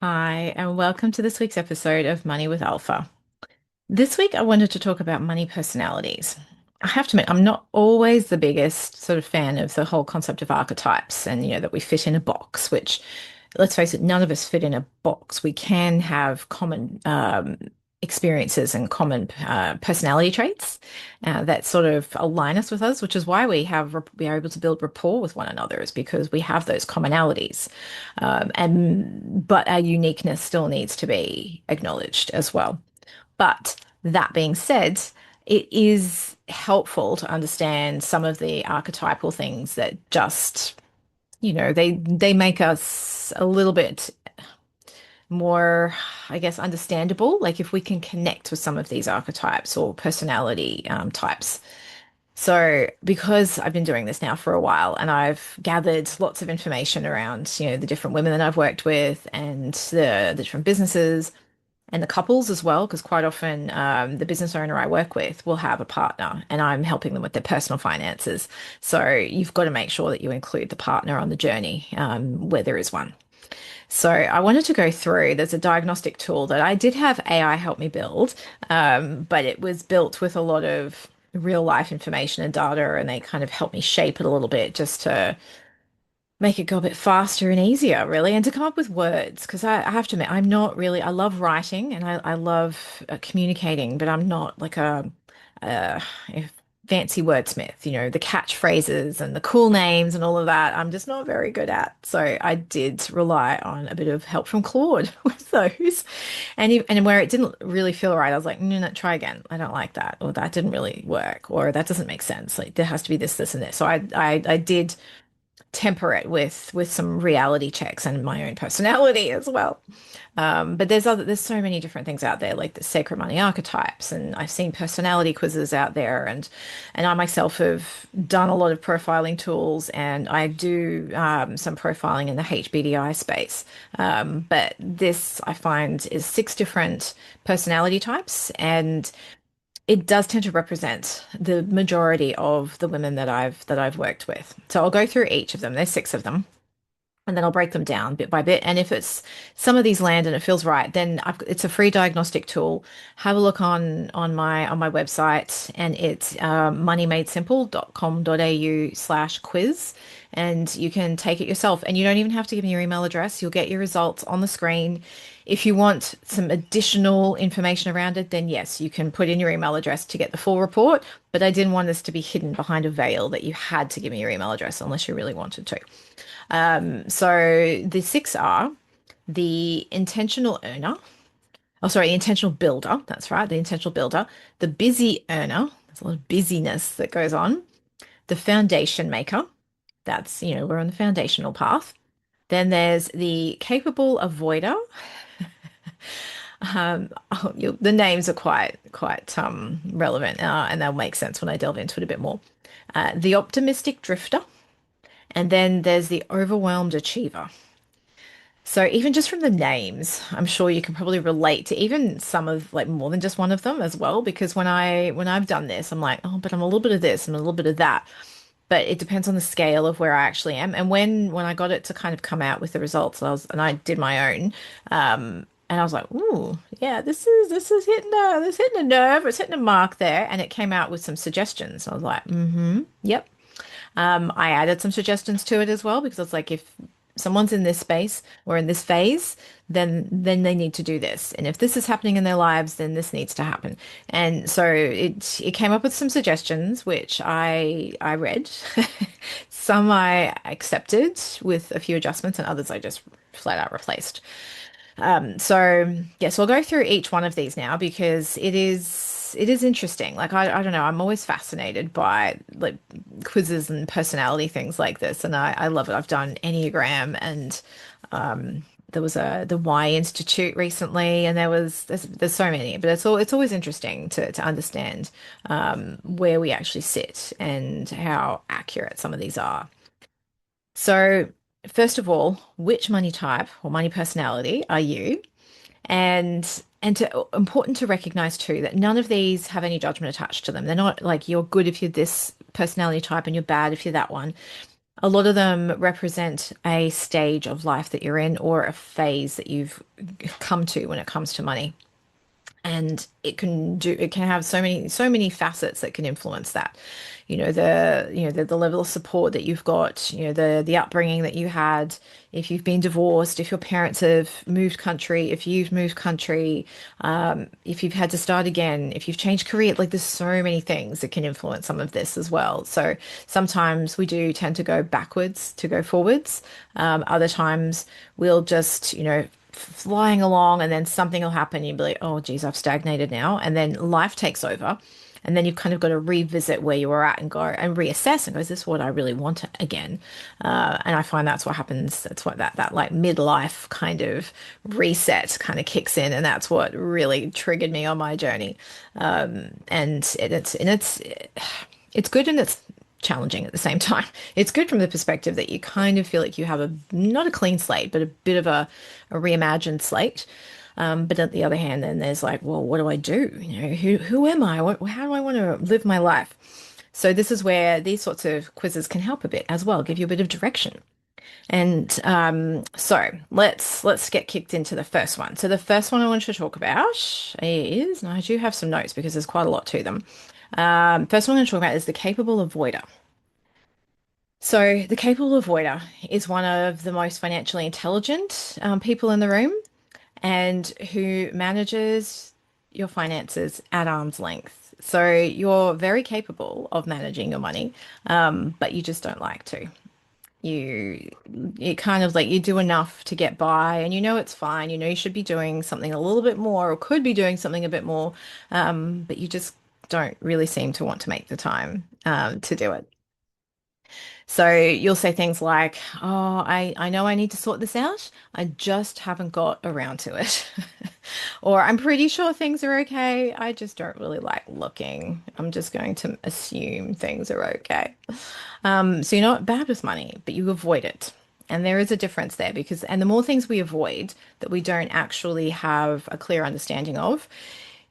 Hi, and welcome to this week's episode of Money with Alpha. This week, I wanted to talk about money personalities. I have to admit, I'm not always the biggest sort of fan of the whole concept of archetypes and, that we fit in a box, which, let's face it, none of us fit in a box. We can have common experiences and common personality traits that sort of align us with us, which is why we are able to build rapport with one another, is because we have those commonalities. And but our uniqueness still needs to be acknowledged as well. But that being said, it is helpful to understand some of the archetypal things that just, they make us a little bit more, I guess, understandable. Like if we can connect with some of these archetypes or personality types. So, because I've been doing this now for a while and I've gathered lots of information around, the different women that I've worked with and the different businesses and the couples as well, because quite often the business owner I work with will have a partner and I'm helping them with their personal finances. So you've got to make sure that you include the partner on the journey where there is one. So I wanted to go through, there's a diagnostic tool that I did have AI help me build, but it was built with a lot of real life information and data, and they kind of helped me shape it a little bit just to make it go a bit faster and easier, really, and to come up with words. Because I have to admit, I'm not really, I love writing and I love communicating, but I'm not like a fancy wordsmith, the catchphrases and the cool names and all of that. I'm just not very good at. So I did rely on a bit of help from Claude with those. And where it didn't really feel right, I was like, no, no, try again. I don't like that. Or that didn't really work. Or that doesn't make sense. Like there has to be this, this, and this. So I did temper it with some reality checks and my own personality as well. But there's so many different things out there, like the sacred money archetypes, and I've seen personality quizzes out there, and I myself have done a lot of profiling tools, and I do some profiling in the HBDI space. But this I find is six different personality types, and it does tend to represent the majority of the women that I've worked with. So I'll go through each of them. There's six of them. And then I'll break them down bit by bit. And if it's some of these land and it feels right, then it's a free diagnostic tool. Have a look on my website, and it's moneymadesimple.com.au/quiz, and you can take it yourself. And you don't even have to give me your email address. You'll get your results on the screen. If you want some additional information around it, then yes, you can put in your email address to get the full report. But I didn't want this to be hidden behind a veil that you had to give me your email address unless you really wanted to. So the six are the intentional earner. Oh, sorry, the intentional builder. That's right, the intentional builder. The busy earner. There's a lot of busyness that goes on. The foundation maker. That's, we're on the foundational path. Then there's the capable avoider. The names are quite relevant, and they'll make sense when I delve into it a bit more. The optimistic drifter. And then there's the overwhelmed achiever. So even just from the names, I'm sure you can probably relate to even some of like more than just one of them as well. Because when I've done this, I'm like, oh, but I'm a little bit of this and a little bit of that. But it depends on the scale of where I actually am. And when I got it to kind of come out with the results, I did my own. And I was like, ooh, yeah, this is hitting a nerve, it's hitting a mark there. And it came out with some suggestions. I was like, yep. I added some suggestions to it as well because it's like if someone's in this space or in this phase, then they need to do this. And if this is happening in their lives, then this needs to happen. And so it came up with some suggestions which I read. Some I accepted with a few adjustments and others I just flat out replaced. So yes, we'll go through each one of these now because it is interesting. Like I don't know, I'm always fascinated by like quizzes and personality things like this, and I love it. I've done Enneagram, and there was the Y Institute recently, and there's so many, but it's always interesting to understand where we actually sit and how accurate some of these are. So first of all, which money type or money personality are you? And important to recognize too that none of these have any judgment attached to them. They're not like you're good if you're this personality type and you're bad if you're that one. A lot of them represent a stage of life that you're in or a phase that you've come to when it comes to money. And it can have so many facets that can influence that. The level of support that you've got, the upbringing that you had, if you've been divorced, if your parents have moved country, if you've moved country, if you've had to start again, if you've changed career. Like, there's so many things that can influence some of this as well. So sometimes we do tend to go backwards to go forwards. Other times we'll just, flying along, and then something will happen. You'll be like, oh, geez, I've stagnated now. And then life takes over. And then you've kind of got to revisit where you were at and go and reassess and go, is this what I really want again? And I find that's what happens. That's what that like midlife kind of reset kind of kicks in. And that's what really triggered me on my journey. It's good and it's challenging at the same time. It's good from the perspective that you kind of feel like you have a not a clean slate, but a bit of a reimagined slate. But on the other hand, then there's like, well, what do I do? Who am I? How do I want to live my life? So this is where these sorts of quizzes can help a bit as well, give you a bit of direction. And so let's get kicked into the first one. So the first one I wanted to talk about is, and I do have some notes because there's quite a lot to them. First one I'm going to talk about is the capable avoider. So the capable avoider is one of the most financially intelligent people in the room and who manages your finances at arm's length. So you're very capable of managing your money, but you just don't like to. You you kind of like you do enough to get by, and it's fine. You should be doing something a little bit more, or could be doing something a bit more, but you just don't really seem to want to make the time to do it. So you'll say things like, "Oh, I know I need to sort this out. I just haven't got around to it." Or I'm pretty sure things are okay. I just don't really like looking. I'm just going to assume things are okay. So you're not bad with money, but you avoid it. And there is a difference there and the more things we avoid that we don't actually have a clear understanding of,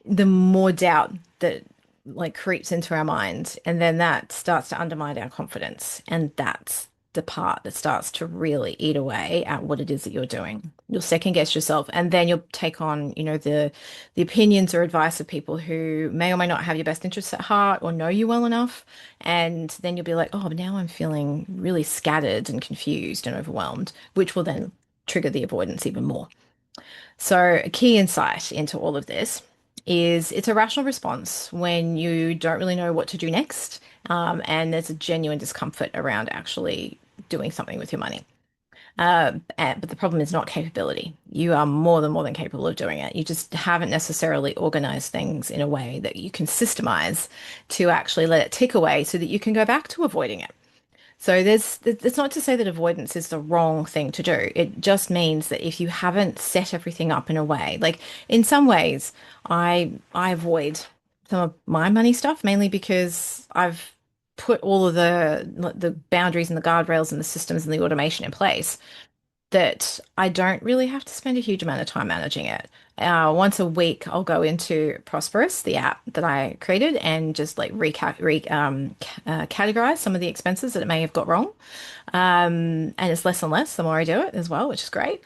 the more doubt that like creeps into our mind, and then that starts to undermine our confidence, and that's the part that starts to really eat away at what it is that you're doing. You'll second guess yourself, and then you'll take on, the opinions or advice of people who may or may not have your best interests at heart or know you well enough, and then you'll be like, oh, now I'm feeling really scattered and confused and overwhelmed, which will then trigger the avoidance even more. So, a key insight into all of this is it's a rational response when you don't really know what to do next, and there's a genuine discomfort around actually doing something with your money. But the problem is not capability. You are more than capable of doing it. You just haven't necessarily organized things in a way that you can systemize to actually let it tick away so that you can go back to avoiding it. So it's not to say that avoidance is the wrong thing to do. It just means that if you haven't set everything up in a way, like in some ways, I avoid some of my money stuff mainly because I've put all of the boundaries and the guardrails and the systems and the automation in place that I don't really have to spend a huge amount of time managing it. Once a week, I'll go into Prosperous, the app that I created, and just like categorize some of the expenses that it may have got wrong. And it's less and less the more I do it as well, which is great.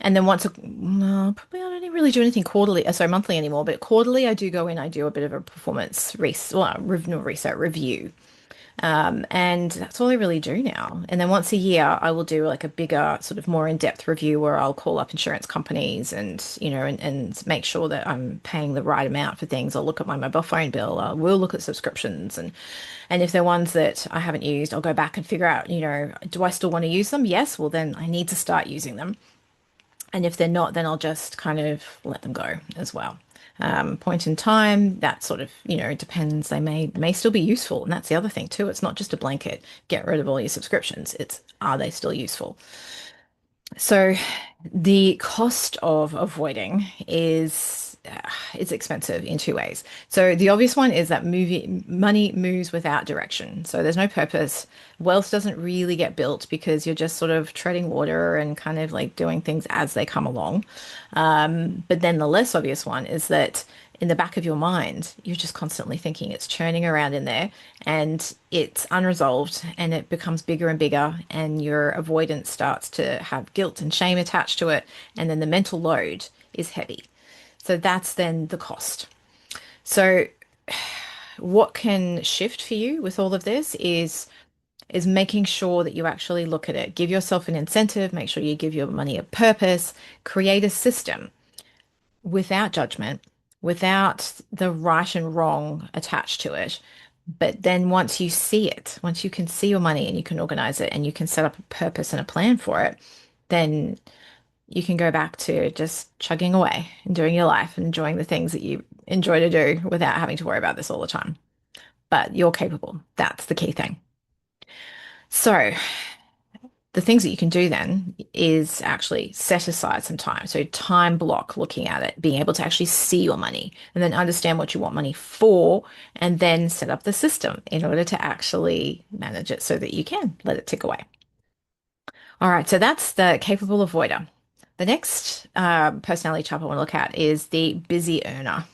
And then probably I don't really do anything quarterly, sorry, monthly anymore, but quarterly I do go in, I do a bit of a performance review. And that's all I really do now. And then once a year, I will do like a bigger, sort of more in-depth review where I'll call up insurance companies and, and make sure that I'm paying the right amount for things. I'll look at my mobile phone bill. We'll look at subscriptions and if they're ones that I haven't used, I'll go back and figure out, do I still want to use them? Yes. Well, then I need to start using them. And if they're not, then I'll just kind of let them go as well. Point in time, that sort of, it depends. They may still be useful. And that's the other thing too. It's not just a blanket, get rid of all your subscriptions. It's, are they still useful? So the cost of avoiding is it's expensive in two ways. So the obvious one is that money moves without direction. So there's no purpose. Wealth doesn't really get built because you're just sort of treading water and kind of like doing things as they come along. But then the less obvious one is that in the back of your mind, you're just constantly thinking it's churning around in there and it's unresolved and it becomes bigger and bigger, and your avoidance starts to have guilt and shame attached to it. And then the mental load is heavy. So that's then the cost. So what can shift for you with all of this is making sure that you actually look at it. Give yourself an incentive, make sure you give your money a purpose, create a system without judgment, without the right and wrong attached to it. But then once you see it, once you can see your money and you can organize it and you can set up a purpose and a plan for it, then you can go back to just chugging away and doing your life and enjoying the things that you enjoy to do without having to worry about this all the time. But you're capable. That's the key thing. So, the things that you can do then is actually set aside some time. So, time block looking at it, being able to actually see your money and then understand what you want money for, and then set up the system in order to actually manage it so that you can let it tick away. All right, so that's the capable avoider. The next personality type I want to look at is the busy earner.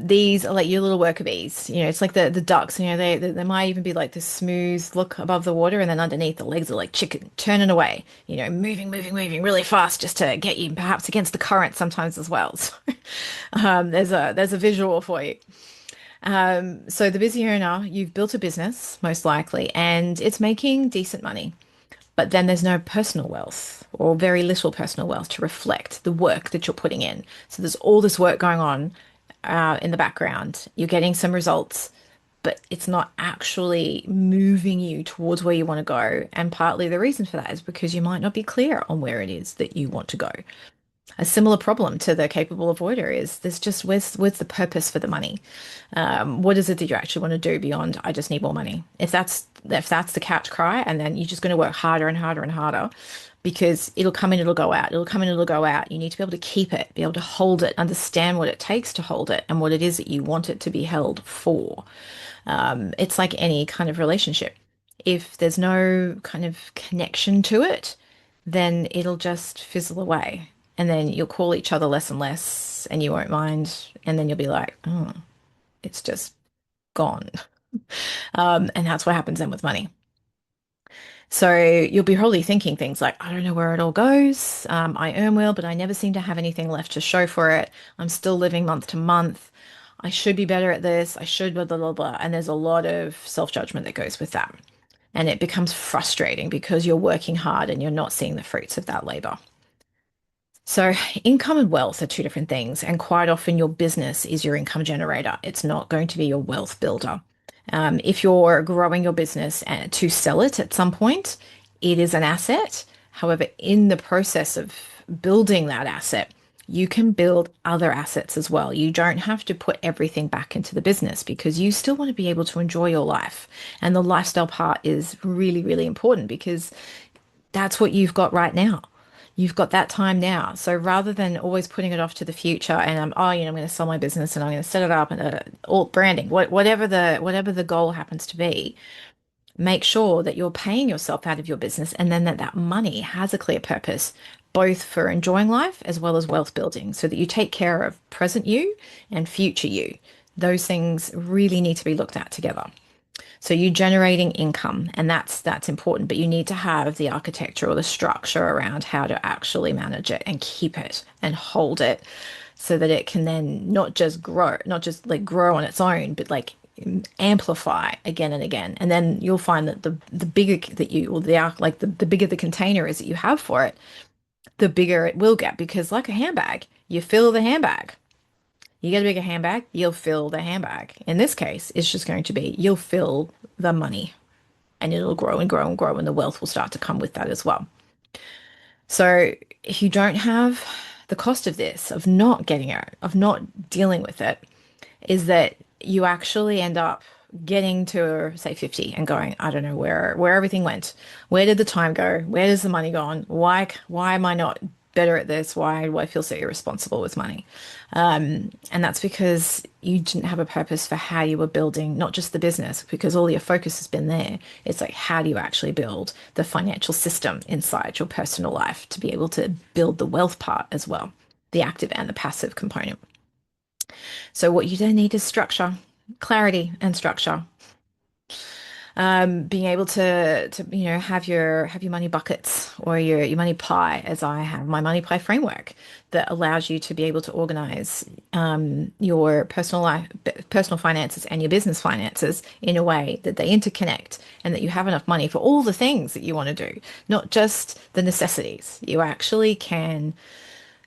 These are like your little worker bees. It's like the ducks. They might even be like this smooth look above the water, and then underneath the legs are like chicken turning away. Moving, moving, moving really fast just to get you perhaps against the current sometimes as well. So there's a visual for you. So the busy earner, you've built a business most likely, and it's making decent money. But then there's no personal wealth or very little personal wealth to reflect the work that you're putting in. So there's all this work going on in the background. You're getting some results, but it's not actually moving you towards where you want to go. And partly the reason for that is because you might not be clear on where it is that you want to go. A similar problem to the capable avoider is there's just where's the purpose for the money? What is it that you actually want to do beyond I just need more money? If that's the couch cry, and then you're just going to work harder and harder and harder because it'll come in, it'll go out, it'll come in, it'll go out. You need to be able to keep it, be able to hold it, understand what it takes to hold it and what it is that you want it to be held for. It's like any kind of relationship. If there's no kind of connection to it, then it'll just fizzle away. And then you'll call each other less and less, and you won't mind. And then you'll be like, oh, it's just gone. And that's what happens then with money. So you'll be probably thinking things like, I don't know where it all goes. I earn well, but I never seem to have anything left to show for it. I'm still living month to month. I should be better at this. I should blah, blah, blah, blah. And there's a lot of self-judgment that goes with that. And it becomes frustrating because you're working hard and you're not seeing the fruits of that labor. So, income and wealth are two different things, and quite often your business is your income generator. It's not going to be your wealth builder. If you're growing your business to sell it at some point, it is an asset. However, in the process of building that asset, you can build other assets as well. You don't have to put everything back into the business because you still want to be able to enjoy your life. And the lifestyle part is really, really important because that's what you've got right now. You've got that time now. So rather than always putting it off to the future and I'm going to sell my business and I'm going to set it up and all branding, whatever the goal happens to be, make sure that you're paying yourself out of your business and then that money has a clear purpose, both for enjoying life as well as wealth building, so that you take care of present you and future you. Those things really need to be looked at together. So you're generating income, and that's important, but you need to have the architecture or the structure around how to actually manage it and keep it and hold it so that it can then not just grow, not just like grow on its own, but like amplify again and again. And then you'll find that the bigger that you or the bigger the container is that you have for it, the bigger it will get, because like a handbag, you fill the handbag. You get a bigger handbag, you'll fill the handbag. In this case, it's just going to be you'll fill the money, and it'll grow and grow and grow, and the wealth will start to come with that as well. So if you don't have the cost of this, of not getting it, of not dealing with it, is that you actually end up getting to say 50 and going, I don't know where everything went. Where did the time go? Where does the money gone? Why am I not better at this? Why do I feel so irresponsible with money? And that's because you didn't have a purpose for how you were building, not just the business, because all your focus has been there. It's like, how do you actually build the financial system inside your personal life to be able to build the wealth part as well, the active and the passive component? So what you then need is structure, clarity and structure. Being able to have your money buckets or your money pie, as I have my money pie framework that allows you to be able to organize your personal life, personal finances and your business finances in a way that they interconnect and that you have enough money for all the things that you want to do, not just the necessities. You actually can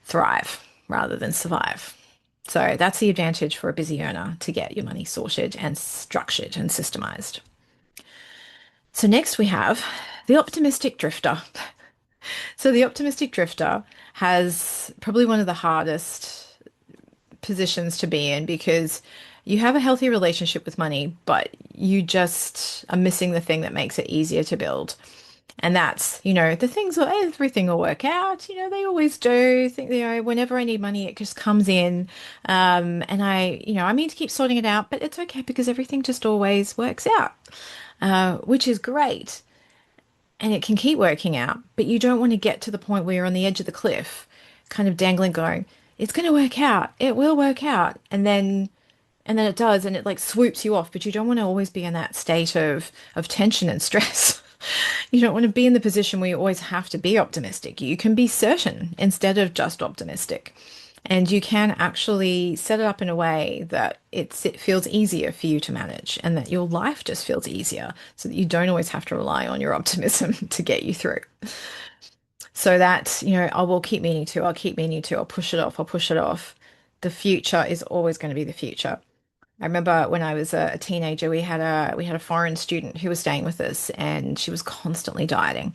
thrive rather than survive. So that's the advantage for a busy earner to get your money sorted and structured and systemized. So next we have the optimistic drifter. So the optimistic drifter has probably one of the hardest positions to be in because you have a healthy relationship with money, but you just are missing the thing that makes it easier to build. And that's, the things, everything will work out. They always do. Think, whenever I need money, it just comes in. And I mean to keep sorting it out, but it's okay because everything just always works out, which is great. And it can keep working out, but you don't want to get to the point where you're on the edge of the cliff, kind of dangling, going, it's going to work out. It will work out. And then it does, and it like swoops you off, but you don't want to always be in that state of tension and stress. You don't want to be in the position where you always have to be optimistic. You can be certain instead of just optimistic. And you can actually set it up in a way that it feels easier for you to manage and that your life just feels easier so that you don't always have to rely on your optimism to get you through. So that, I will keep meaning to, I'll keep meaning to, I'll push it off, I'll push it off. The future is always going to be the future. I remember when I was a teenager, we had a foreign student who was staying with us, and she was constantly dieting.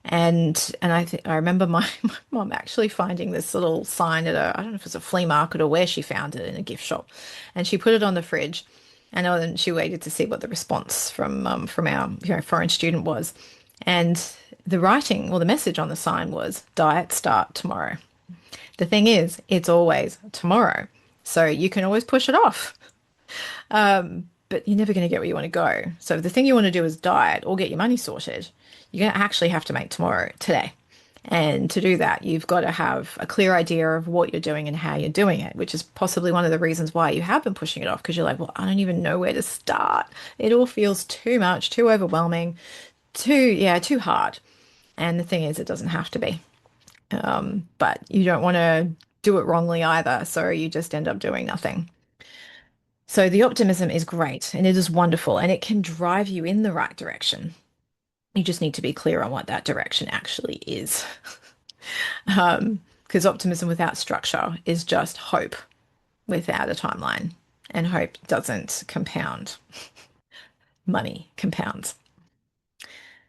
And I remember my mom actually finding this little sign at I don't know if it was a flea market or where she found it in a gift shop, and she put it on the fridge, and then she waited to see what the response from our foreign student was, and the writing or the message on the sign was diet start tomorrow. The thing is, it's always tomorrow, so you can always push it off. But you're never going to get where you want to go. So if the thing you want to do is diet or get your money sorted, you're going to actually have to make tomorrow today. And to do that, you've got to have a clear idea of what you're doing and how you're doing it, which is possibly one of the reasons why you have been pushing it off because you're like, well, I don't even know where to start. It all feels too much, too overwhelming, too hard. And the thing is, it doesn't have to be. But you don't want to do it wrongly either. So you just end up doing nothing. So the optimism is great and it is wonderful and it can drive you in the right direction. You just need to be clear on what that direction actually is. Because optimism without structure is just hope without a timeline, and hope doesn't compound. Money compounds.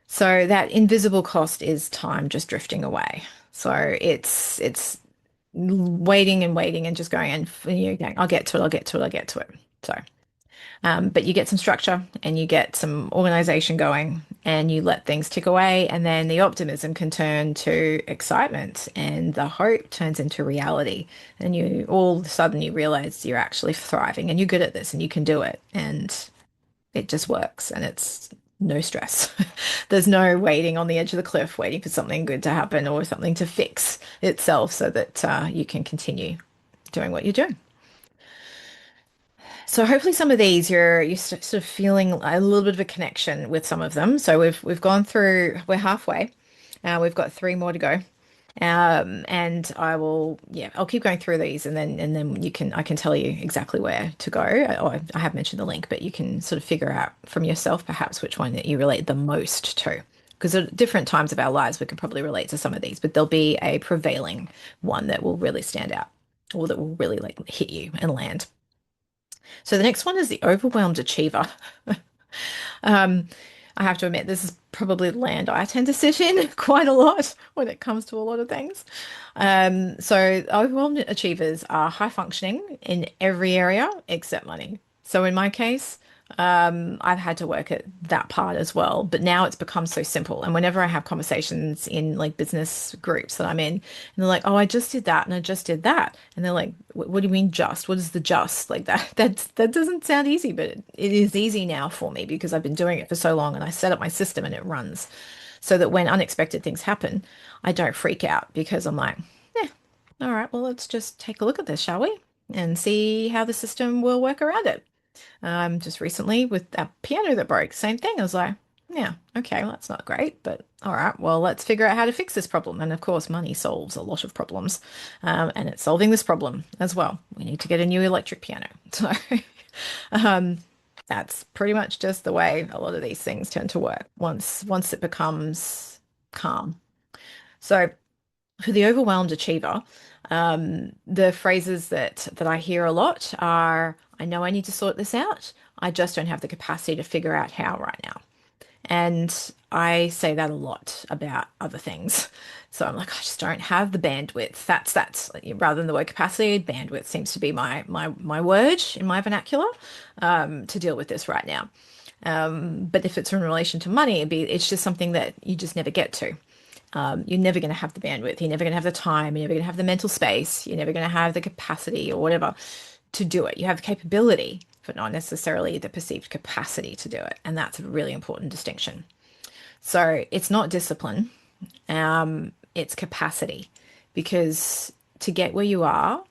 So that invisible cost is time just drifting away. So it's waiting and waiting and just going and going, I'll get to it, I'll get to it, I'll get to it. So but you get some structure and you get some organization going and you let things tick away, and then the optimism can turn to excitement and the hope turns into reality. And you all of a sudden you realize you're actually thriving and you're good at this and you can do it. And it just works and it's no stress. There's no waiting on the edge of the cliff, waiting for something good to happen or something to fix itself so that you can continue doing what you're doing. So hopefully some of these you're sort of feeling a little bit of a connection with some of them. So we've gone through, we're halfway. We've got three more to go. And I'll keep going through these and then I can tell you exactly where to go. I have mentioned the link, but you can sort of figure out from yourself perhaps which one that you relate the most to. Because at different times of our lives, we can probably relate to some of these, but there'll be a prevailing one that will really stand out or that will really like hit you and land. So the next one is the overwhelmed achiever. Um, I have to admit, this is probably the land I tend to sit in quite a lot when it comes to a lot of things. So overwhelmed achievers are high functioning in every area except money. So in my case, I've had to work at that part as well, but now it's become so simple. And whenever I have conversations in like business groups that I'm in, and they're like, "Oh, I just did that, and I just did that," and they're like, "What do you mean just? What is the just?" Like that? That doesn't sound easy, but it is easy now for me because I've been doing it for so long, and I set up my system and it runs, so that when unexpected things happen, I don't freak out because I'm like, "Yeah, all right, well, let's just take a look at this, shall we?" And see how the system will work around it. Just recently with a piano that broke, same thing. I was like, yeah, okay, well, that's not great, but all right, well, let's figure out how to fix this problem. And of course, money solves a lot of problems, and it's solving this problem as well. We need to get a new electric piano. So um, that's pretty much just the way a lot of these things tend to work once it becomes calm. So for the overwhelmed achiever, the phrases that I hear a lot are, I know I need to sort this out. I just don't have the capacity to figure out how right now. And I say that a lot about other things. So I'm like, I just don't have the bandwidth. That's rather than the word capacity, bandwidth seems to be my word in my vernacular to deal with this right now. But if it's in relation to money, it's just something that you just never get to. You're never going to have the bandwidth. You're never going to have the time. You're never going to have the mental space. You're never going to have the capacity or whatever to do it. You have the capability, but not necessarily the perceived capacity to do it. And that's a really important distinction. So it's not discipline, it's capacity. Because to get where you are,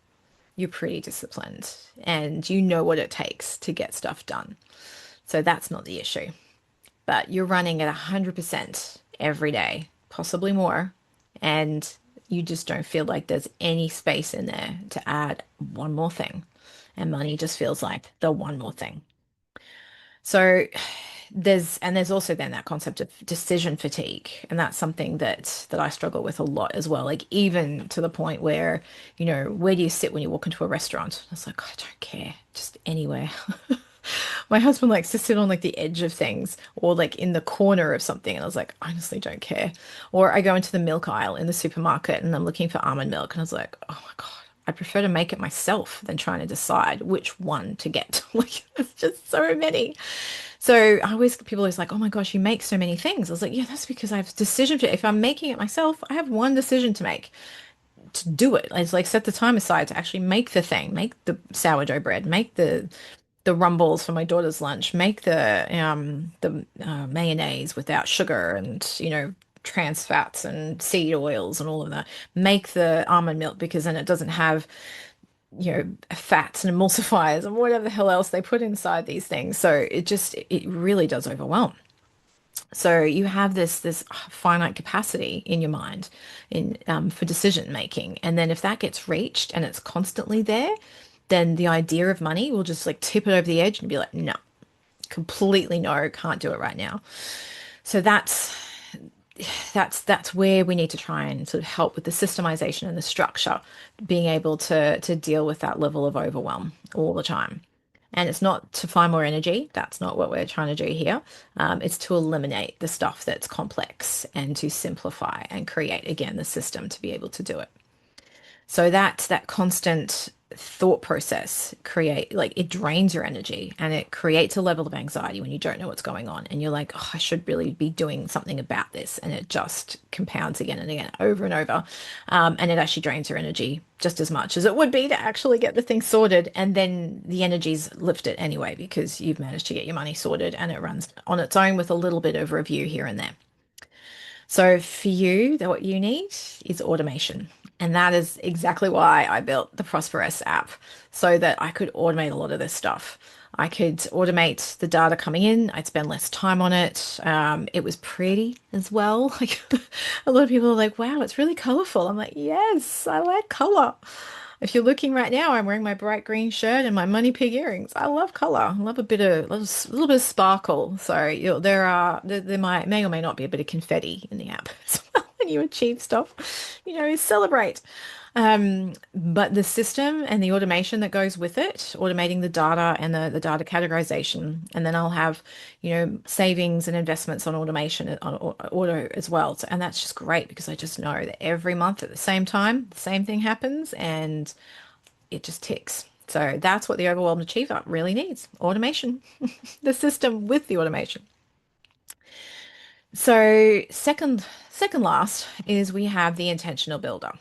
you're pretty disciplined and you know what it takes to get stuff done. So that's not the issue. But you're running at 100% every day, possibly more, and you just don't feel like there's any space in there to add one more thing. And money just feels like the one more thing. So there's also then that concept of decision fatigue, and that's something that I struggle with a lot as well. Like even to the point where, where do you sit when you walk into a restaurant? It's like, I don't care, just anywhere. My husband likes to sit on like the edge of things or like in the corner of something. And I was like, I honestly don't care. Or I go into the milk aisle in the supermarket and I'm looking for almond milk. And I was like, oh my God, I prefer to make it myself than trying to decide which one to get. Like, it's just so many. So people are always like, oh my gosh, you make so many things. I was like, yeah, that's because I have decision to, if I'm making it myself, I have one decision to make to do it. It's like set the time aside to actually make the thing, make the sourdough bread, make the rumbles for my daughter's lunch, make the mayonnaise without sugar and trans fats and seed oils and all of that. Make the almond milk because then it doesn't have fats and emulsifiers and whatever the hell else they put inside these things. So it really does overwhelm. So you have this finite capacity in your mind in for decision making, and then if that gets reached and it's constantly there, then the idea of money will just like tip it over the edge and be like, no, completely no, can't do it right now. So that's where we need to try and sort of help with the systemization and the structure, being able to deal with that level of overwhelm all the time. And it's not to find more energy. That's not what we're trying to do here. It's to eliminate the stuff that's complex and to simplify and create again the system to be able to do it. So that constant thought process it drains your energy and it creates a level of anxiety when you don't know what's going on and you're like, oh, I should really be doing something about this, and it just compounds again and again over and over, and it actually drains your energy just as much as it would be to actually get the thing sorted, and then the energy's lifted anyway because you've managed to get your money sorted and it runs on its own with a little bit of review here and there. So for you, what you need is automation. And that is exactly why I built the Prosperous app so that I could automate a lot of this stuff. I could automate the data coming in. I'd spend less time on it. It was pretty as well. Like a lot of people are like, wow, it's really colorful. I'm like, yes, I like color. If you're looking right now, I'm wearing my bright green shirt and my money pig earrings. I love color. I love a little bit of sparkle. So there may or may not be a bit of confetti in the app as well when you achieve stuff. Celebrate. But the system and the automation that goes with it, automating the data and the data categorization, and then I'll have, savings and investments on automation on auto as well. So, and that's just great because I just know that every month at the same time, the same thing happens and it just ticks. So that's what the overwhelmed achiever really needs. Automation, the system with the automation. So second last is we have the intentional builder.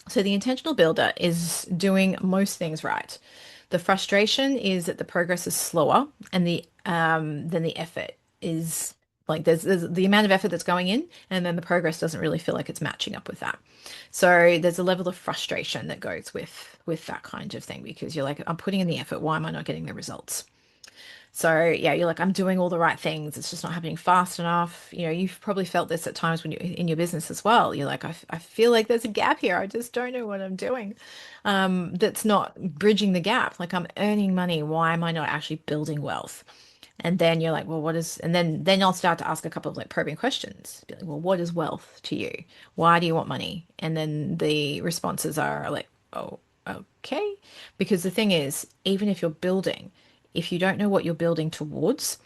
So the intentional builder is doing most things right. The frustration is that the progress is slower and the than the effort is like there's the amount of effort that's going in and then the progress doesn't really feel like it's matching up with that. So there's a level of frustration that goes with that kind of thing because you're like, I'm putting in the effort, why am I not getting the results? So yeah, you're like, I'm doing all the right things. It's just not happening fast enough. You know, you've probably felt this at times when you're in your business as well. You're like, I feel like there's a gap here. I just don't know what I'm doing. That's not bridging the gap. Like I'm earning money. Why am I not actually building wealth? And then you're like, well, what is, and then I'll start to ask a couple of like probing questions. Be like, well, what is wealth to you? Why do you want money? And then the responses are like, oh, okay. Because the thing is, even if you're building, if you don't know what you're building towards,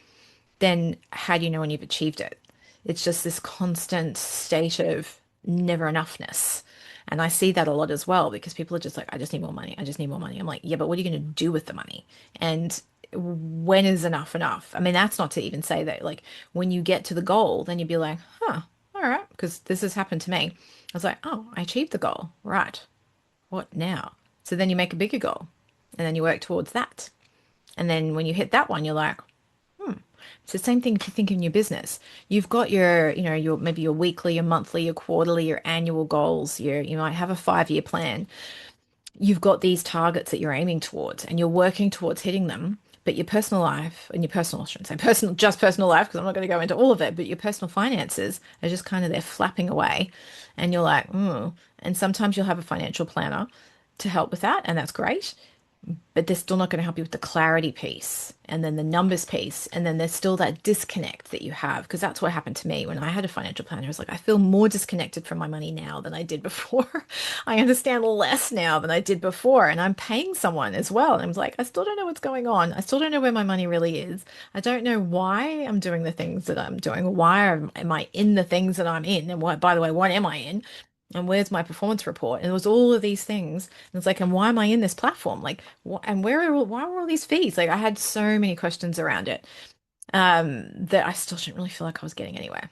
then how do you know when you've achieved it? It's just this constant state of never enoughness. And I see that a lot as well because people are just like, I just need more money. I just need more money. I'm like, yeah, but what are you going to do with the money? And when is enough enough? I mean, that's not to even say that, like, when you get to the goal, then you'd be like, huh, all right, because this has happened to me. I was like, oh, I achieved the goal. Right. What now? So then you make a bigger goal and then you work towards that. And then when you hit that one, you're like, it's the same thing if you think in your business. You've got your, you know, your maybe your weekly, your monthly, your quarterly, your annual goals. You might have a 5-year plan. You've got these targets that you're aiming towards and you're working towards hitting them. But your personal life and your personal, I shouldn't say personal, just personal life, because I'm not going to go into all of it, but your personal finances are just kind of there flapping away. And you're like, And sometimes you'll have a financial planner to help with that. And that's great, but they're still not going to help you with the clarity piece and then the numbers piece. And then there's still that disconnect that you have. Because that's what happened to me when I had a financial planner. I was like, I feel more disconnected from my money now than I did before. I understand less now than I did before. And I'm paying someone as well. And I was like, I still don't know what's going on. I still don't know where my money really is. I don't know why I'm doing the things that I'm doing. Why am I in the things that I'm in? And what, by the way, what am I in? And where's my performance report? And it was all of these things. And it's like, and why am I in this platform? Like, and why were all these fees? Like, I had so many questions around it that I still didn't really feel like I was getting anywhere.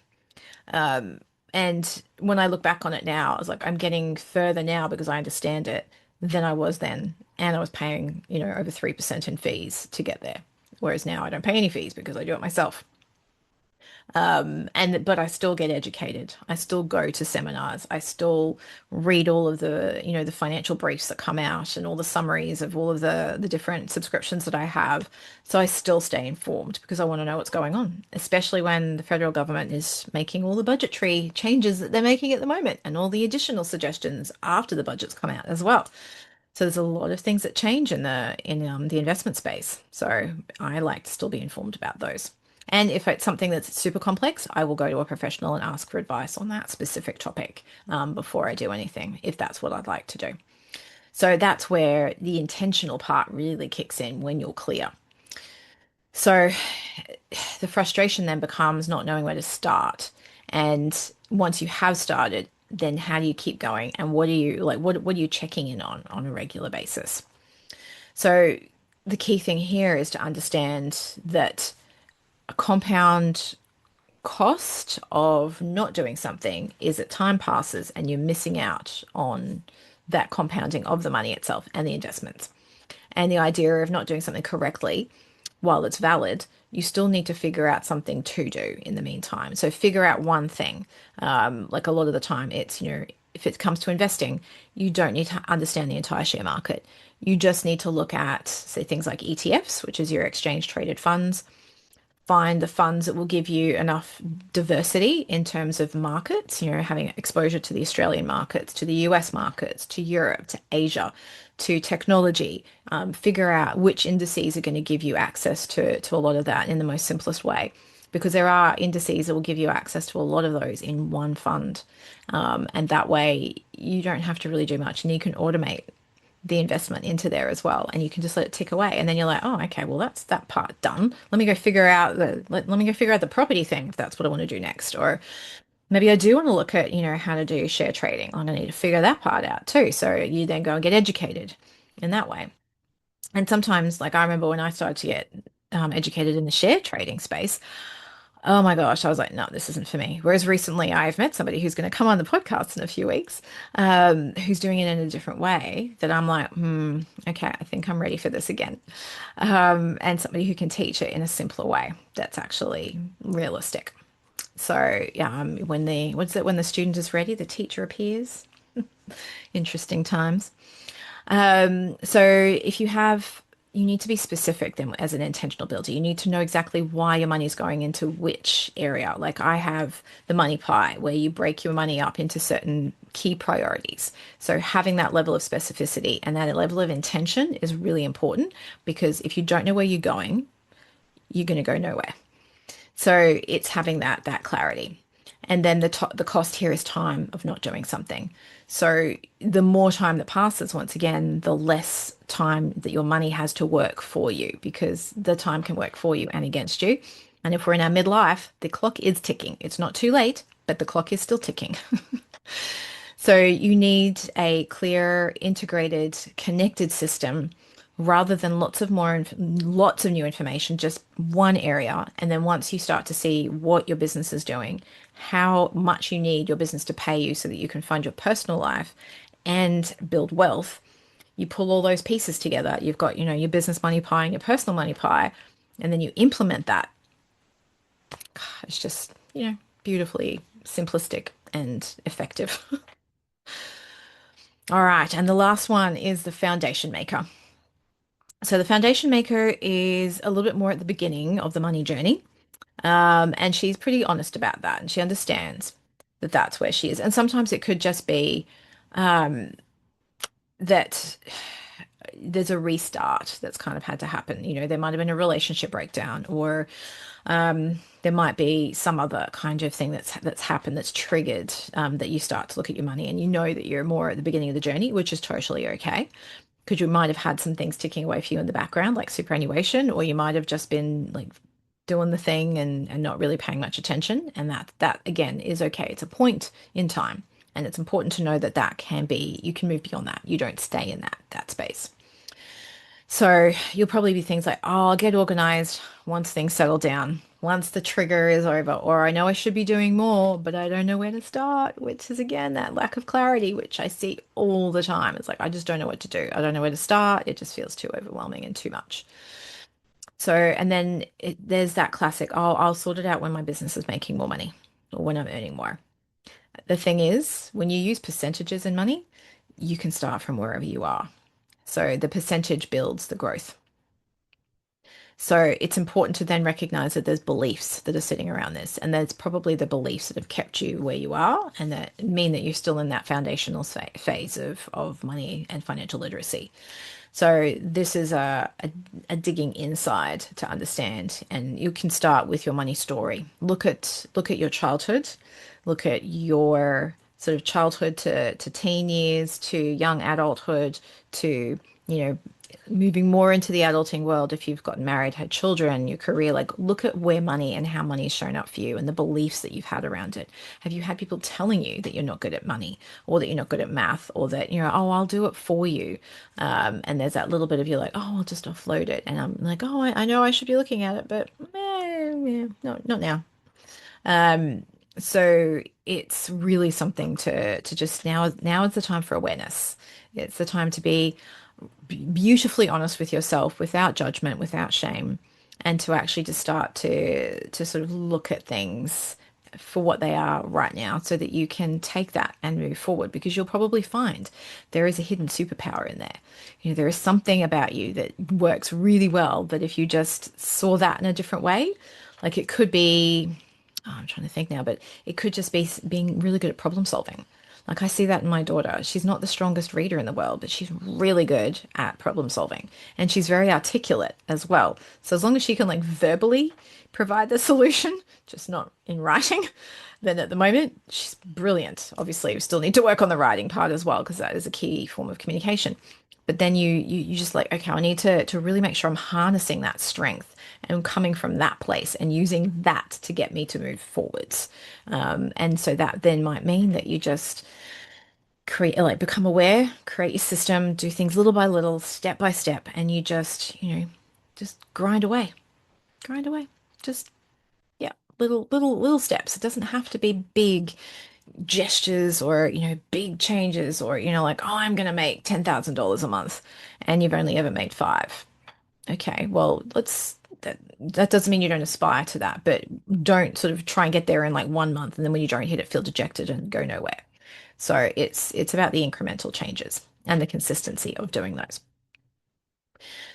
Um, and when I look back on it now, I was like, I'm getting further now because I understand it than I was then. And I was paying, over 3% in fees to get there. Whereas now I don't pay any fees because I do it myself. But I still get educated. I still go to seminars. I still read all of the financial briefs that come out and all the summaries of all of the different subscriptions that I have. So I still stay informed because I want to know what's going on, especially when the federal government is making all the budgetary changes that they're making at the moment and all the additional suggestions after the budgets come out as well. So there's a lot of things that change in the investment space. So I like to still be informed about those. And if it's something that's super complex, I will go to a professional and ask for advice on that specific topic before I do anything, if that's what I'd like to do. So that's where the intentional part really kicks in when you're clear. So the frustration then becomes not knowing where to start. And once you have started, then how do you keep going? And what are you like? What are you checking in on a regular basis? So the key thing here is to understand that a compound cost of not doing something is that time passes and you're missing out on that compounding of the money itself and the investments. And the idea of not doing something correctly, while it's valid, you still need to figure out something to do in the meantime. So figure out one thing. Like a lot of the time, if it comes to investing, you don't need to understand the entire share market. You just need to look at, say, things like ETFs, which is your exchange traded funds. Find the funds that will give you enough diversity in terms of markets, having exposure to the Australian markets, to the US markets, to Europe, to Asia, to technology. Figure out which indices are going to give you access to a lot of that in the most simplest way. Because there are indices that will give you access to a lot of those in one fund. And that way you don't have to really do much and you can automate the investment into there as well and you can just let it tick away and then you're like, oh, okay, well, that's that part done. Let me go figure out the property thing if that's what I want to do next. Or maybe I do want to look at how to do share trading. I'm going to need to figure that part out too. So you then go and get educated in that way. And sometimes, like I remember when I started to get educated in the share trading space, oh my gosh, I was like, no, this isn't for me. Whereas recently I've met somebody who's going to come on the podcast in a few weeks, who's doing it in a different way that I'm like, okay, I think I'm ready for this again. And somebody who can teach it in a simpler way that's actually realistic. So yeah, when the what's it when the student is ready, the teacher appears. Interesting times. So if you have, you need to be specific then as an intentional builder. You need to know exactly why your money is going into which area. Like I have the money pie where you break your money up into certain key priorities. So having that level of specificity and that level of intention is really important because if you don't know where you're going, you're going to go nowhere. So it's having that clarity. And then the cost here is time of not doing something. So the more time that passes, once again, the less time that your money has to work for you because the time can work for you and against you. And if we're in our midlife, the clock is ticking. It's not too late, but the clock is still ticking. So you need a clear, integrated, connected system rather than lots of new information, just one area. And then once you start to see what your business is doing, how much you need your business to pay you so that you can fund your personal life and build wealth, you pull all those pieces together. You've got, your business money pie and your personal money pie, and then you implement that. It's just, beautifully simplistic and effective. All right, and the last one is the foundation maker. So the foundation maker is a little bit more at the beginning of the money journey. And she's pretty honest about that. And she understands that that's where she is. And sometimes it could just be that there's a restart that's kind of had to happen. There might have been a relationship breakdown, or there might be some other kind of thing that's happened that's triggered that you start to look at your money, and you know that you're more at the beginning of the journey, which is totally okay. Because you might have had some things ticking away for you in the background, like superannuation, or you might have just been like doing the thing and not really paying much attention. And that again is okay. It's a point in time. And it's important to know that you can move beyond that. You don't stay in that space. So you'll probably be things like, oh, I'll get organized once things settle down, once the trigger is over, or I know I should be doing more, but I don't know where to start, which is again that lack of clarity, which I see all the time. It's like, I just don't know what to do. I don't know where to start. It just feels too overwhelming and too much. So, and then there's that classic, oh, I'll sort it out when my business is making more money or when I'm earning more. The thing is, when you use percentages in money, you can start from wherever you are. So the percentage builds the growth. So it's important to then recognize that there's beliefs that are sitting around this, and there's probably the beliefs that have kept you where you are and that mean that you're still in that foundational phase of money and financial literacy. So this is a digging inside to understand, and you can start with your money story. Look at your childhood, look at your sort of childhood to teen years to young adulthood to you know moving more into the adulting world if you've gotten married, had children, your career, like look at where money and how money's shown up for you and the beliefs that you've had around it. Have you had people telling you that you're not good at money or that you're not good at math or that, oh, I'll do it for you. And there's that little bit of you like, oh, I'll just offload it. And I'm like, oh, I know I should be looking at it, but no, not now. So it's really something to just now is the time for awareness. It's the time to be beautifully honest with yourself without judgment, without shame, and to actually just start to sort of look at things for what they are right now so that you can take that and move forward because you'll probably find there is a hidden superpower in there. There is something about you that works really well that if you just saw that in a different way, like it could be, oh, I'm trying to think now, but it could just be being really good at problem solving. Like I see that in my daughter. She's not the strongest reader in the world, but she's really good at problem solving. And she's very articulate as well. So as long as she can like verbally provide the solution, just not in writing, then at the moment she's brilliant. Obviously, we still need to work on the writing part as well, because that is a key form of communication. But then you just like, okay, I need to really make sure I'm harnessing that strength and coming from that place and using that to get me to move forwards. And so that then might mean that you just create, like become aware, create your system, do things little by little, step by step, and you just grind away. Just, yeah, little steps. It doesn't have to be big gestures or, big changes or, like, oh, I'm going to make $10,000 a month and you've only ever made five. Okay, well, that doesn't mean you don't aspire to that, but don't sort of try and get there in like 1 month and then when you don't hit it, feel dejected and go nowhere. So it's about the incremental changes and the consistency of doing those.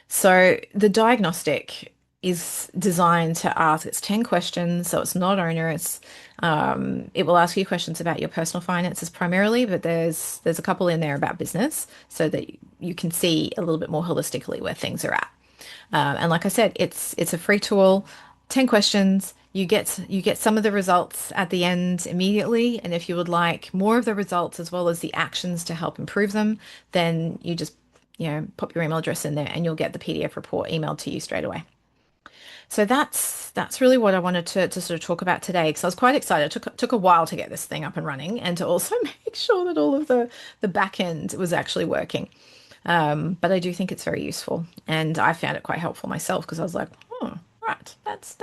So the diagnostic is designed to ask, it's 10 questions, so it's not onerous. It will ask you questions about your personal finances primarily, but there's a couple in there about business so that you can see a little bit more holistically where things are at. And like I said, it's a free tool, 10 questions. You get some of the results at the end immediately, and if you would like more of the results as well as the actions to help improve them, then you just pop your email address in there and you'll get the PDF report emailed to you straight away. So that's really what I wanted to sort of talk about today because I was quite excited. It took a while to get this thing up and running and to also make sure that all of the back end was actually working. But I do think it's very useful, and I found it quite helpful myself because I was like, oh, right, that's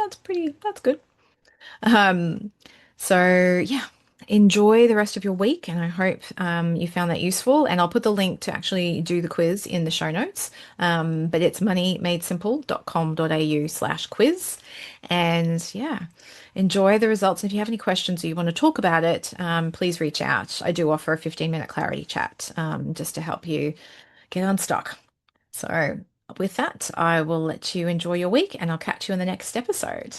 good. Um, so yeah, enjoy the rest of your week, and I hope you found that useful. And I'll put the link to actually do the quiz in the show notes. But it's moneymadesimple.com.au/quiz. And yeah, enjoy the results. And if you have any questions or you want to talk about it, please reach out. I do offer a 15-minute clarity chat just to help you get unstuck. So with that, I will let you enjoy your week and I'll catch you in the next episode.